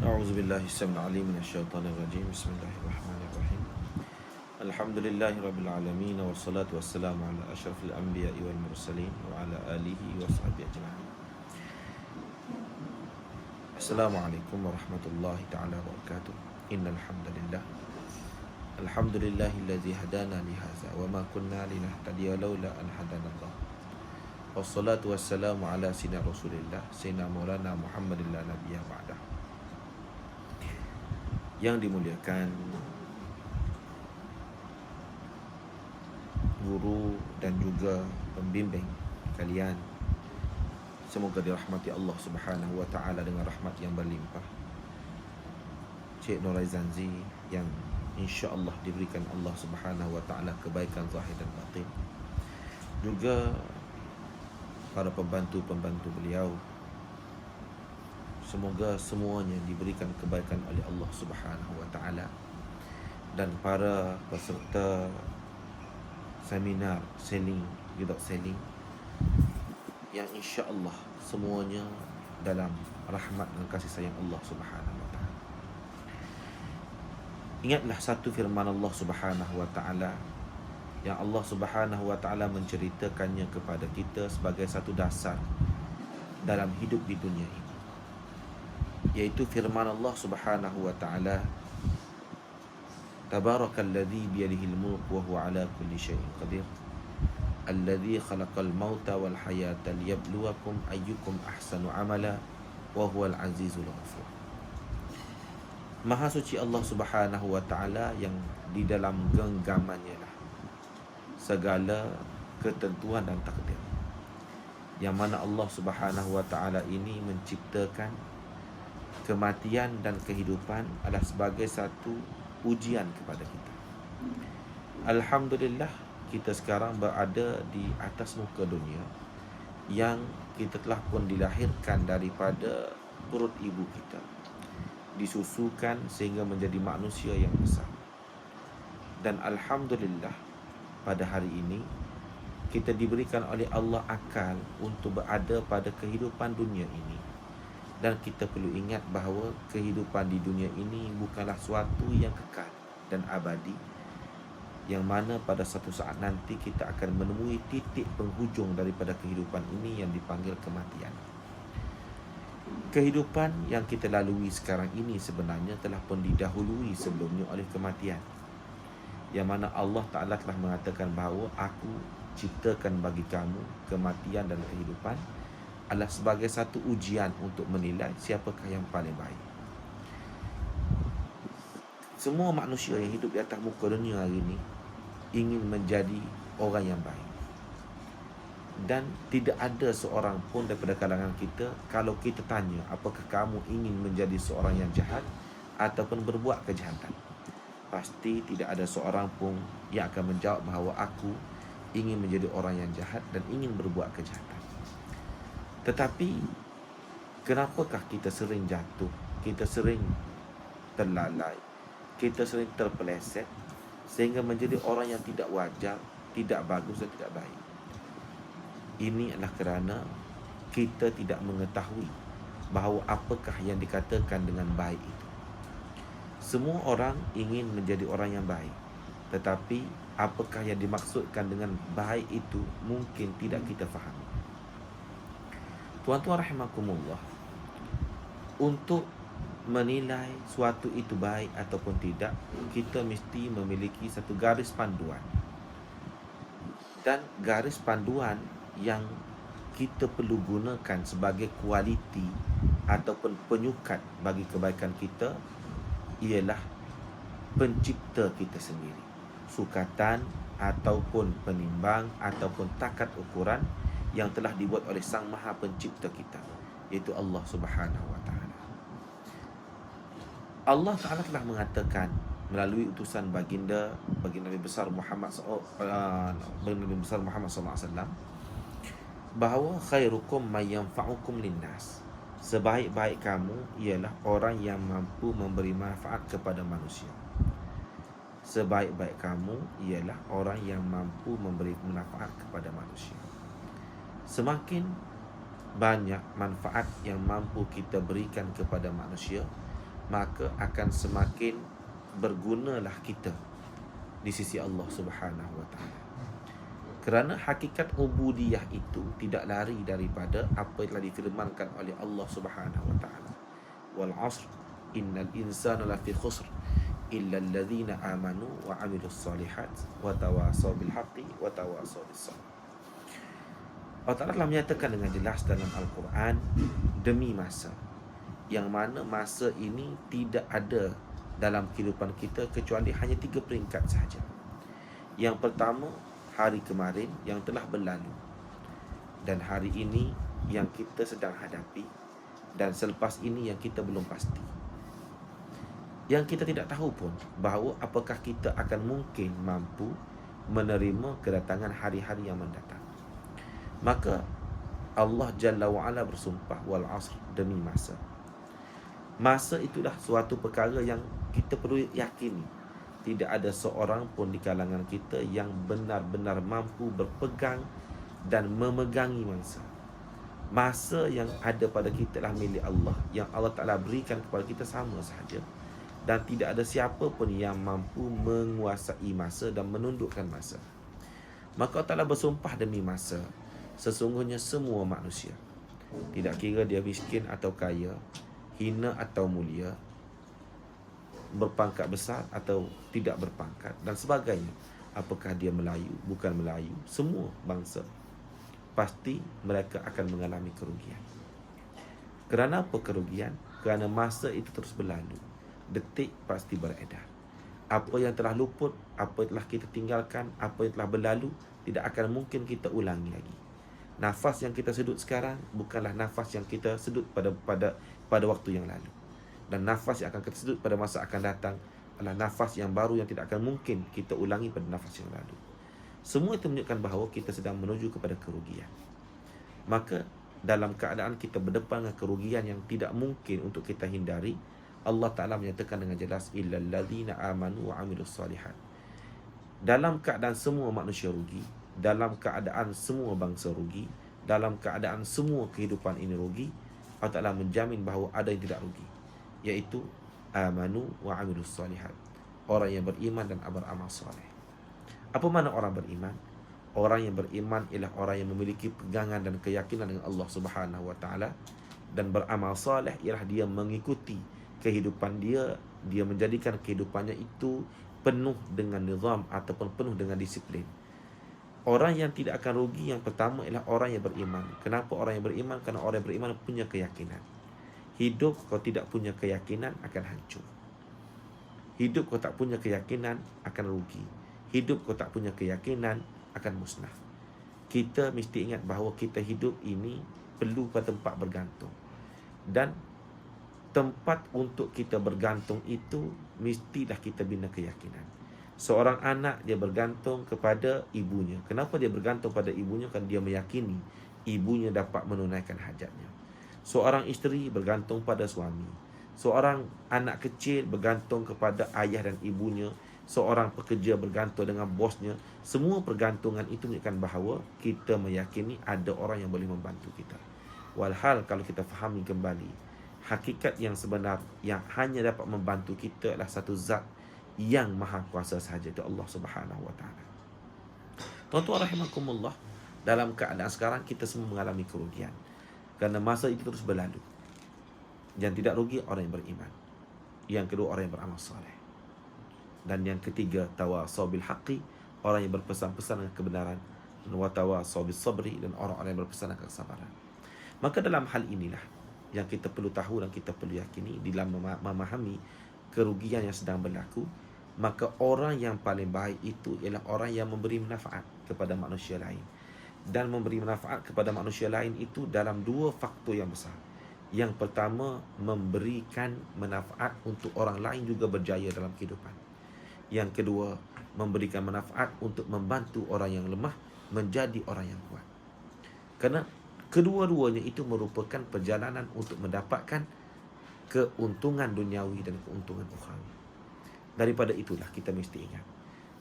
أعوذ بالله السميع العليم من الشيطان الرجيم. بسم الله الرحمن الرحيم. الحمد لله رب العالمين والصلاة والسلام على أشرف الأنبياء والمرسلين وعلى آله وصحبه أجمعين. السلام عليكم ورحمة الله تعالى وبركاته. إن الحمد لله الذي هدانا لهذا وما كنا لنهتدي لولا أن هدانا الله. والصلاة والسلام على سيدنا رسول الله سيدنا مولانا محمد لا نبي بعده. Yang dimuliakan guru dan juga pembimbing kalian, semoga dirahmati Allah Subhanahu wa taala dengan rahmat yang berlimpah. Cik Nur Aizanzi yang insya-Allah diberikan Allah Subhanahu wa taala kebaikan zahir dan batin. Juga para pembantu-pembantu beliau, semoga semuanya diberikan kebaikan oleh Allah Subhanahu wa taala. Dan para peserta seminar selling without selling, yang insya-Allah semuanya dalam rahmat dan kasih sayang Allah Subhanahu wa taala. Ingatlah satu firman Allah Subhanahu wa taala yang Allah Subhanahu wa taala menceritakannya kepada kita sebagai satu dasar dalam hidup di dunia ini, yaitu firman Allah Subhanahu wa taala, Tabarakalladzi biyadihil mulk wa huwa ala kulli syai'in qadir, alladzi khalaqal mauta wal hayata liyabluwakum ayyukum ahsanu amala wa huwal azizul ghafur. Maha suci Allah Subhanahu wa taala yang di dalam genggamannya lah segala ketentuan dan takdir, yang mana Allah Subhanahu wa taala ini menciptakan kematian dan kehidupan adalah sebagai satu ujian kepada kita. Alhamdulillah, kita sekarang berada di atas muka dunia yang kita telah pun dilahirkan daripada perut ibu kita, disusukan sehingga menjadi manusia yang besar. Dan Alhamdulillah, pada hari ini kita diberikan oleh Allah akal untuk berada pada kehidupan dunia ini. Dan kita perlu ingat bahawa kehidupan di dunia ini bukanlah suatu yang kekal dan abadi, yang mana pada satu saat nanti kita akan menemui titik penghujung daripada kehidupan ini yang dipanggil kematian. Kehidupan yang kita lalui sekarang ini sebenarnya telah pun didahului sebelumnya oleh kematian, yang mana Allah Ta'ala telah mengatakan bahawa aku ciptakan bagi kamu kematian dan kehidupan adalah sebagai satu ujian untuk menilai siapakah yang paling baik. Semua manusia yang hidup di atas muka dunia hari ini ingin menjadi orang yang baik. Dan tidak ada seorang pun daripada kalangan kita, kalau kita tanya apakah kamu ingin menjadi seorang yang jahat ataupun berbuat kejahatan, pasti tidak ada seorang pun yang akan menjawab bahawa aku ingin menjadi orang yang jahat dan ingin berbuat kejahatan. Tetapi kenapakah kita sering jatuh, kita sering terlalai, kita sering terpeleset sehingga menjadi orang yang tidak wajar, tidak bagus dan tidak baik? Ini adalah kerana kita tidak mengetahui bahawa apakah yang dikatakan dengan baik itu. Semua orang ingin menjadi orang yang baik, tetapi apakah yang dimaksudkan dengan baik itu mungkin tidak kita fahami. Tuan-tuan rahimakumullah, untuk menilai suatu itu baik ataupun tidak, kita mesti memiliki satu garis panduan. Dan garis panduan yang kita perlu gunakan sebagai kualiti ataupun penyukat bagi kebaikan kita ialah pencipta kita sendiri. Sukatan ataupun penimbang ataupun takat ukuran yang telah dibuat oleh Sang Maha Pencipta kita, iaitu Allah Subhanahu wa taala. Allah Taala telah mengatakan melalui utusan baginda Nabi besar Muhammad SAW bahawa khairukum may yanfa'ukum linnas, sebaik-baik kamu ialah orang yang mampu memberi manfaat kepada manusia. Sebaik-baik kamu ialah orang yang mampu memberi manfaat kepada manusia. Semakin banyak manfaat yang mampu kita berikan kepada manusia, maka akan semakin bergunalah kita di sisi Allah Subhanahu wa taala. Kerana hakikat ubudiyah itu tidak lari daripada apa yang telah difirmankan oleh Allah Subhanahu wa taala. Wal 'asr innal insana lafi khusr illa alladhina amanu wa 'amilus solihat wa tawasaw bil haqqi wa tawasaw bis sabr. Allah Ta'ala telah menyatakan dengan jelas dalam Al-Quran, demi masa, yang mana masa ini tidak ada dalam kehidupan kita kecuali hanya 3 peringkat sahaja. Yang pertama, hari kemarin yang telah berlalu, dan hari ini yang kita sedang hadapi, dan selepas ini yang kita belum pasti. Yang kita tidak tahu pun bahawa apakah kita akan mungkin mampu menerima kedatangan hari-hari yang mendatang. Maka Allah Jalla wa'ala bersumpah, wal 'asr, demi masa. Masa itulah suatu perkara yang kita perlu yakini. Tidak ada seorang pun di kalangan kita yang benar-benar mampu berpegang dan memegangi masa. Masa yang ada pada kita adalah milik Allah, yang Allah Ta'ala berikan kepada kita sama sahaja. Dan tidak ada siapa pun yang mampu menguasai masa dan menundukkan masa. Maka Allah Ta'ala bersumpah demi masa. Sesungguhnya semua manusia, tidak kira dia miskin atau kaya, hina atau mulia, berpangkat besar atau tidak berpangkat, dan sebagainya, apakah dia Melayu, bukan Melayu, semua bangsa, pasti mereka akan mengalami kerugian. Kerana apa kerugian? Kerana masa itu terus berlalu. Detik pasti beredar. Apa yang telah luput, apa yang telah kita tinggalkan, apa yang telah berlalu, tidak akan mungkin kita ulangi lagi. Nafas yang kita sedut sekarang bukanlah nafas yang kita sedut pada waktu yang lalu. Dan nafas yang akan kita sedut pada masa akan datang adalah nafas yang baru yang tidak akan mungkin kita ulangi pada nafas yang lalu. Semua itu menunjukkan bahawa kita sedang menuju kepada kerugian. Maka dalam keadaan kita berdepan dengan kerugian yang tidak mungkin untuk kita hindari, Allah Ta'ala menyatakan dengan jelas, illal ladzina amanu wa 'amilus solihat. Dalam keadaan semua manusia rugi, dalam keadaan semua bangsa rugi, dalam keadaan semua kehidupan ini rugi, Allah Ta'ala menjamin bahawa ada yang tidak rugi, iaitu amanu wa 'amilus solihat, orang yang beriman dan beramal soleh. Apa makna orang beriman? Orang yang beriman ialah orang yang memiliki pegangan dan keyakinan dengan Allah Subhanahu wa taala, dan beramal soleh ialah dia mengikuti kehidupan dia, dia menjadikan kehidupannya itu penuh dengan nizam ataupun penuh dengan disiplin. Orang yang tidak akan rugi yang pertama ialah orang yang beriman. Kenapa orang yang beriman? Kerana orang yang beriman punya keyakinan. Hidup kau tidak punya keyakinan akan hancur. Hidup kau tak punya keyakinan akan rugi. Hidup kau tak punya keyakinan akan musnah. Kita mesti ingat bahawa kita hidup ini perlu pada tempat bergantung. Dan tempat untuk kita bergantung itu mestilah kita bina keyakinan. Seorang anak dia bergantung kepada ibunya. Kenapa dia bergantung pada ibunya? Kerana dia meyakini ibunya dapat menunaikan hajatnya. Seorang isteri bergantung pada suami. Seorang anak kecil bergantung kepada ayah dan ibunya. Seorang pekerja bergantung dengan bosnya. Semua pergantungan itu menunjukkan bahawa kita meyakini ada orang yang boleh membantu kita. Walhal kalau kita fahami kembali, hakikat yang sebenar yang hanya dapat membantu kita adalah satu zat yang maha kuasa sahaja, itu Allah Subhanahu wa taala. Tuan-tuan rahimakumullah, dalam keadaan sekarang kita semua mengalami kerugian kerana masa itu terus berlalu. Yang tidak rugi orang yang beriman. Yang kedua orang yang beramal soleh. Dan yang ketiga tawasaw bil haqqi, orang yang berpesan-pesan dengan kebenaran, dan wa tawasaw bis sabri, dan orang-orang yang berpesan dengan kesabaran. Maka dalam hal inilah yang kita perlu tahu dan kita perlu yakini dalam memahami kerugian yang sedang berlaku. Maka orang yang paling baik itu ialah orang yang memberi manfaat kepada manusia lain. Dan memberi manfaat kepada manusia lain itu dalam 2 faktor yang besar. Yang pertama, memberikan manfaat untuk orang lain juga berjaya dalam kehidupan. Yang kedua, memberikan manfaat untuk membantu orang yang lemah menjadi orang yang kuat. Kerana kedua-duanya itu merupakan perjalanan untuk mendapatkan keuntungan duniawi dan keuntungan ukhrawi. Daripada itulah kita mesti ingat,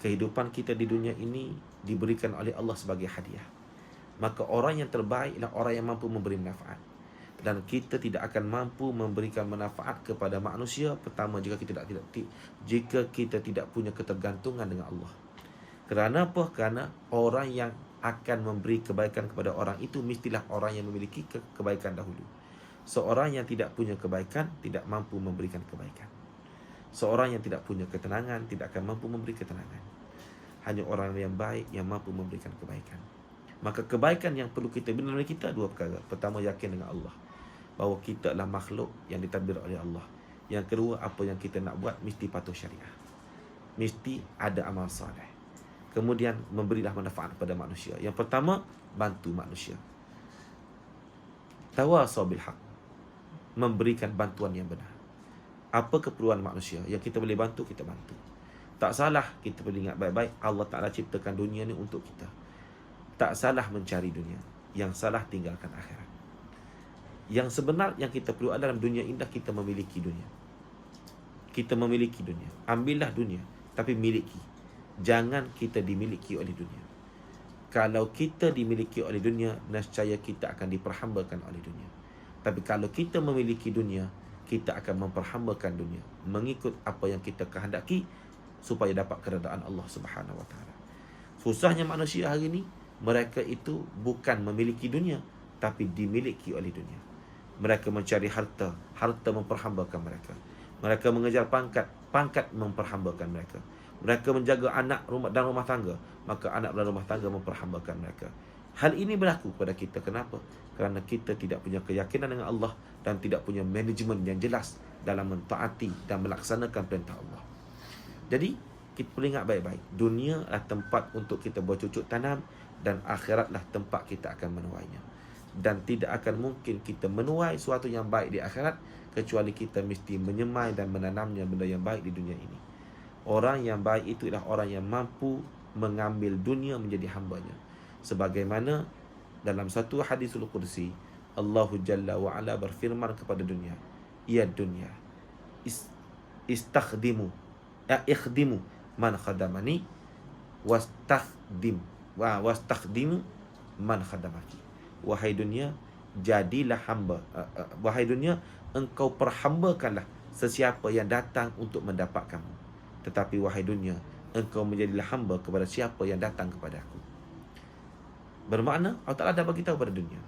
kehidupan kita di dunia ini diberikan oleh Allah sebagai hadiah. Maka orang yang terbaik adalah orang yang mampu memberi manfaat. dan kita tidak akan mampu memberikan manfaat kepada manusia. Pertama, jika kita tidak punya ketergantungan dengan Allah. Kerana apa? Kerana orang yang akan memberi kebaikan kepada orang itu mestilah orang yang memiliki kebaikan dahulu. Seorang yang tidak punya kebaikan tidak mampu memberikan kebaikan. Seorang yang tidak punya ketenangan tidak akan mampu memberi ketenangan. Hanya orang yang baik yang mampu memberikan kebaikan. Maka kebaikan yang perlu kita bina dalam kita dua perkara. Pertama, yakin dengan Allah, bahawa kita adalah makhluk yang ditadbir oleh Allah. Yang kedua, apa yang kita nak buat mesti patuh syariah, mesti ada amal soleh. Kemudian memberilah manfaat kepada manusia. Yang pertama, bantu manusia. Tawasaw bil haq, memberikan bantuan yang benar. Apa keperluan manusia yang kita boleh bantu, kita bantu. Tak salah, kita boleh ingat baik-baik, Allah Ta'ala ciptakan dunia ni untuk kita. Tak salah mencari dunia, yang salah tinggalkan akhirat. Yang sebenar yang kita perlu dalam dunia indah, kita memiliki dunia. Kita memiliki dunia. Ambillah dunia, tapi miliki. Jangan kita dimiliki oleh dunia. Kalau kita dimiliki oleh dunia, nescaya kita akan diperhambakan oleh dunia. Tapi kalau kita memiliki dunia, kita akan memperhambakan dunia, mengikut apa yang kita kehendaki supaya dapat keredaan Allah Subhanahu Wa Taala. Susahnya manusia hari ini, mereka itu bukan memiliki dunia, tapi dimiliki oleh dunia. Mereka mencari harta, harta memperhambakan mereka. Mereka mengejar pangkat, pangkat memperhambakan mereka. Mereka menjaga anak dan rumah tangga, maka anak dan rumah tangga memperhambakan mereka. Hal ini berlaku kepada kita. Kenapa? Kerana kita tidak punya keyakinan dengan Allah dan tidak punya manajemen yang jelas dalam mentaati dan melaksanakan perintah Allah. Jadi, kita perlu ingat baik-baik. Dunia adalah tempat untuk kita bercucuk tanam dan akhiratlah tempat kita akan menuainya. Dan tidak akan mungkin kita menuai sesuatu yang baik di akhirat kecuali kita mesti menyemai dan menanamnya benda yang baik di dunia ini. Orang yang baik itu adalah orang yang mampu mengambil dunia menjadi hambanya. Sebagaimana dalam satu hadisul qudsi, Allah Jalla wa Ala berfirman kepada dunia, ya dunia, ikhdimu man khadamani wastakhdimu man khadamaki. Wahai dunia, jadilah hamba. Wahai dunia, engkau perhambakanlah sesiapa yang datang untuk mendapatkanmu. Tetapi wahai dunia, engkau menjadilah hamba kepada siapa yang datang kepada aku. Bermakna Allah Ta'ala dah bagi tahu pada dunia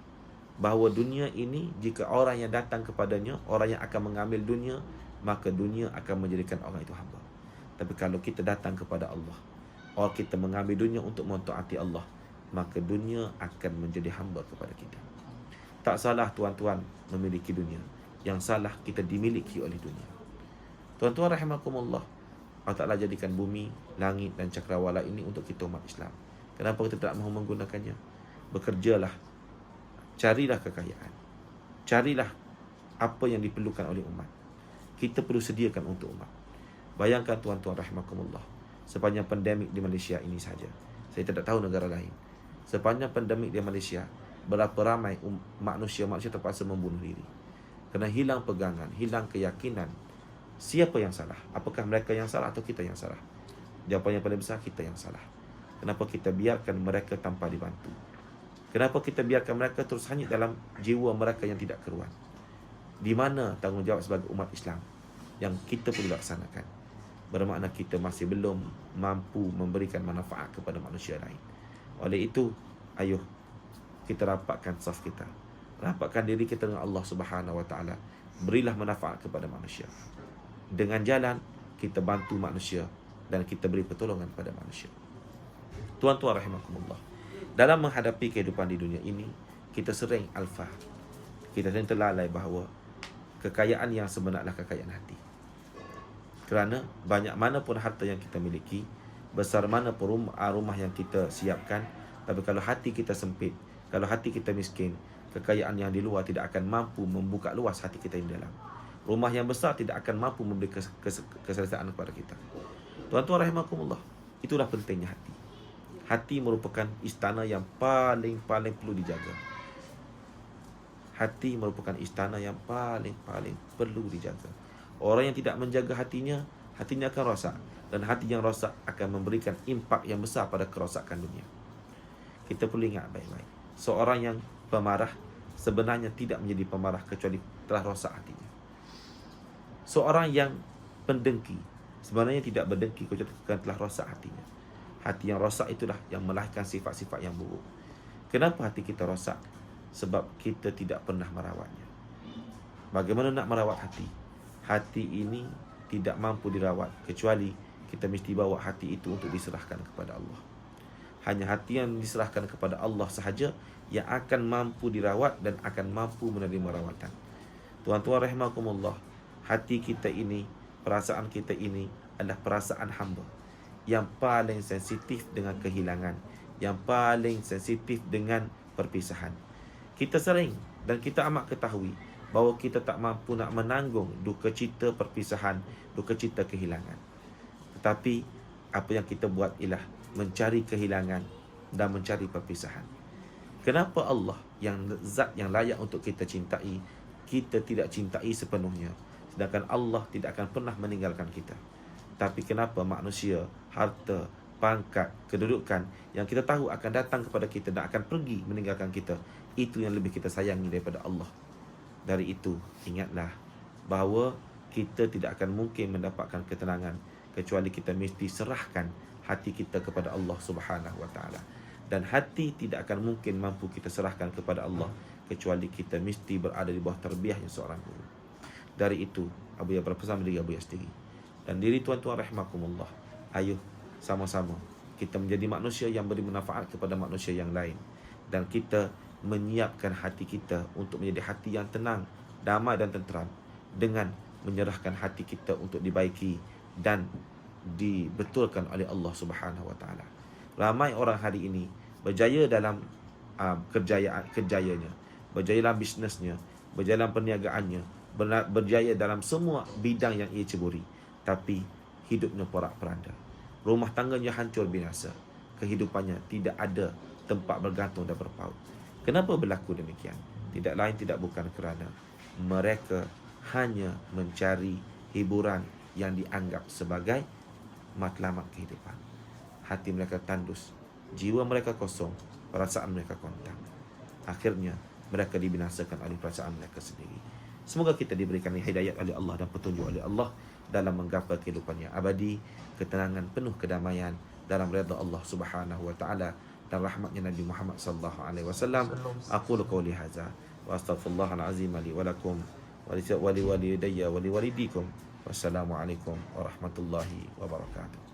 bahawa dunia ini, jika orang yang datang kepadanya, orang yang akan mengambil dunia, maka dunia akan menjadikan orang itu hamba. Tapi kalau kita datang kepada Allah, orang kita mengambil dunia untuk mentaati Allah, maka dunia akan menjadi hamba kepada kita. Tak salah tuan-tuan memiliki dunia. Yang salah kita dimiliki oleh dunia. Tuan-tuan rahimakumullah, Allah Ta'ala jadikan bumi, langit dan cakrawala ini untuk kita umat Islam. Kenapa kita tak mahu menggunakannya? Bekerjalah, carilah kekayaan, carilah apa yang diperlukan oleh umat. Kita perlu sediakan untuk umat. Bayangkan tuan-tuan rahimakumullah, sepanjang pandemik di Malaysia ini saja, saya tidak tahu negara lain, sepanjang pandemik di Malaysia, berapa ramai manusia terpaksa membunuh diri kerana hilang pegangan, hilang keyakinan. Siapa yang salah? Apakah mereka yang salah atau kita yang salah? Jawapan yang paling besar, kita yang salah. Kenapa kita biarkan mereka tanpa dibantu? Kenapa kita biarkan mereka terus hanyut dalam jiwa mereka yang tidak keruan? Di mana tanggungjawab sebagai umat Islam yang kita perlu laksanakan? Bermakna kita masih belum mampu memberikan manfaat kepada manusia lain. Oleh itu, ayuh kita rapatkan saf kita, rapatkan diri kita dengan Allah Subhanahu Wa Taala. Berilah manfaat kepada manusia. Dengan jalan kita bantu manusia dan kita beri pertolongan kepada manusia. Tuan-tuan rahimakumullah, dalam menghadapi kehidupan di dunia ini, kita sering alfa. Kita sering terlalai bahawa kekayaan yang sebenar adalah kekayaan hati. Kerana banyak mana pun harta yang kita miliki, besar mana pun rumah yang kita siapkan, tapi kalau hati kita sempit, kalau hati kita miskin, kekayaan yang di luar tidak akan mampu membuka luas hati kita yang dalam. Rumah yang besar tidak akan mampu memberi keselesaan kepada kita. Tuan-tuan rahimakumullah, itulah pentingnya hati. Hati merupakan istana yang paling perlu dijaga. Hati merupakan istana yang paling perlu dijaga. Orang yang tidak menjaga hatinya akan rosak. Dan hati yang rosak akan memberikan impak yang besar pada kerosakan dunia. Kita perlu ingat baik-baik. Seorang yang pemarah, sebenarnya tidak menjadi pemarah kecuali telah rosak hatinya. Seorang yang pendengki sebenarnya tidak berdengki kecuali telah rosak hatinya. Hati yang rosak itulah yang melahirkan sifat-sifat yang buruk. Kenapa hati kita rosak? Sebab kita tidak pernah merawatnya. Bagaimana nak merawat hati? Hati ini tidak mampu dirawat kecuali kita mesti bawa hati itu untuk diserahkan kepada Allah. Hanya hati yang diserahkan kepada Allah sahaja yang akan mampu dirawat dan akan mampu menerima rawatan. Tuan-tuan rahimakumullah, hati kita ini, perasaan kita ini adalah perasaan hamba yang paling sensitif dengan kehilangan, yang paling sensitif dengan perpisahan. Kita sering dan kita amat ketahui bahawa kita tak mampu nak menanggung duka cita perpisahan, duka cita kehilangan. Tetapi apa yang kita buat ialah mencari kehilangan dan mencari perpisahan. Kenapa Allah yang zat yang layak untuk kita cintai, kita tidak cintai sepenuhnya, sedangkan Allah tidak akan pernah meninggalkan kita? Tapi kenapa manusia, harta, pangkat, kedudukan yang kita tahu akan datang kepada kita dan akan pergi meninggalkan kita, itu yang lebih kita sayangi daripada Allah? Dari itu, ingatlah bahawa kita tidak akan mungkin mendapatkan ketenangan kecuali kita mesti serahkan hati kita kepada Allah Subhanahu wa taala. Dan hati tidak akan mungkin mampu kita serahkan kepada Allah kecuali kita mesti berada di bawah tarbiyahnya seorang guru. Dari itu, Abu Ya berpesan diri Abu Ya sendiri dan diri tuan-tuan rahimakumullah, ayo sama-sama kita menjadi manusia yang beri manfaat kepada manusia yang lain, dan kita menyiapkan hati kita untuk menjadi hati yang tenang, damai dan tenteram dengan menyerahkan hati kita untuk dibaiki dan dibetulkan oleh Allah Subhanahu wa taala. Ramai orang hari ini berjaya dalam kerjayanya, berjaya dalam bisnesnya, berjaya dalam perniagaannya, berjaya dalam semua bidang yang ia ceburi, tapi hidupnya porak-poranda. Rumah tangganya hancur binasa, kehidupannya tidak ada tempat bergantung dan berpaut. Kenapa berlaku demikian? Tidak lain tidak bukan kerana mereka hanya mencari hiburan yang dianggap sebagai matlamat kehidupan. Hati mereka tandus, jiwa mereka kosong, perasaan mereka kontak. Akhirnya mereka dibinasakan oleh perasaan mereka sendiri. Semoga kita diberikan hidayat oleh Allah dan petunjuk oleh Allah dalam menggapai kehidupan yang abadi, ketenangan penuh kedamaian dalam redha Allah Subhanahu wa taala dan rahmatnya Nabi Muhammad sallallahu alaihi wasallam. Aqulu qawli hadza wa astaghfirullahal azim li wa lakum wa li walidayya wa li walidikum. Wassalamu alaikum warahmatullahi wabarakatuh.